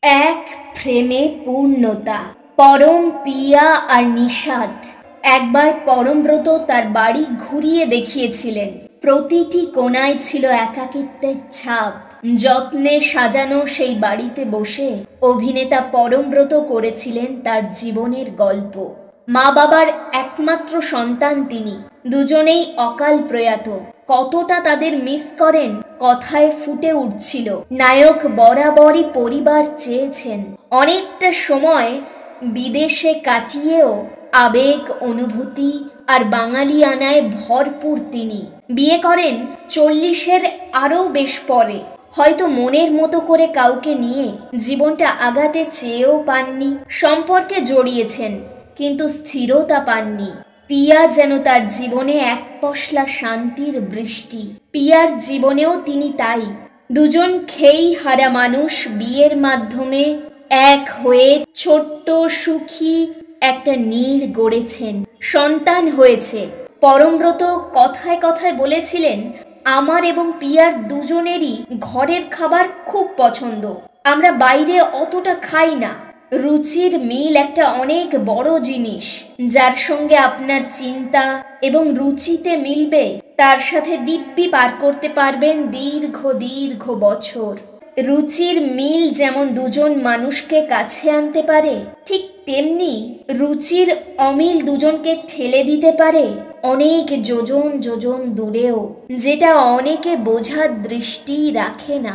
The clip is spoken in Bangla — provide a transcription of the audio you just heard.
এক ফ্রেমে পূর্ণতা। পরম পিয়া আর নিষাদ একবার পরমব্রত তার বাড়ি ঘুরিয়ে দেখিয়েছিলেন। প্রতিটি কোণায় ছিল একাকিত্বের ছাপ। যত্নে সাজানো সেই বাড়িতে বসে অভিনেতা পরমব্রত করেছিলেন তার জীবনের গল্প। মা বাবার একমাত্র সন্তান তিনি, দুজনেই অকাল প্রয়াত। কতটা তাদের মিস করেন কথায় ফুটে উঠছিল। নায়ক বরাবরই পরিবার চেয়েছেন। অনেকটা সময় বিদেশে কাটিয়েও আবেগ, অনুভূতি আর বাঙালিয়ানায় ভরপুর তিনি। বিয়ে করেন 40-এর আরও বেশ পরে। হয়তো মনের মতো করে কাউকে নিয়ে জীবনটা আগাতে চেয়েও পাননি। সম্পর্কে জড়িয়েছেন কিন্তু স্থিরতা পাননি। পিয়া যেন তার জীবনে এক পশলা শান্তির বৃষ্টি। পিয়ার জীবনেও তিনি তাই। দুজন খেই হারা মানুষ বিয়ের মাধ্যমে এক হয়ে ছোট্ট সুখী একটা নীড় গড়েছেন। সন্তান হয়েছে। পরমব্রত কথায় কথায় বলেছিলেন, আমার এবং পিয়ার দুজনেরই ঘরের খাবার খুব পছন্দ। আমরা বাইরে অতটা খাই না। রুচির মিল একটা অনেক বড় জিনিস। যার সঙ্গে আপনার চিন্তা এবং রুচিতে মিলবে তার সাথে দিব্যি পার করতে পারবেন দীর্ঘ দীর্ঘ বছর। রুচির মিল যেমন দুজন মানুষকে কাছে আনতে পারে, ঠিক তেমনি রুচির অমিল দুজনকে ঠেলে দিতে পারে অনেক যোজন যোজন দূরেও, যেটা অনেকে বোঝার দৃষ্টি রাখে না।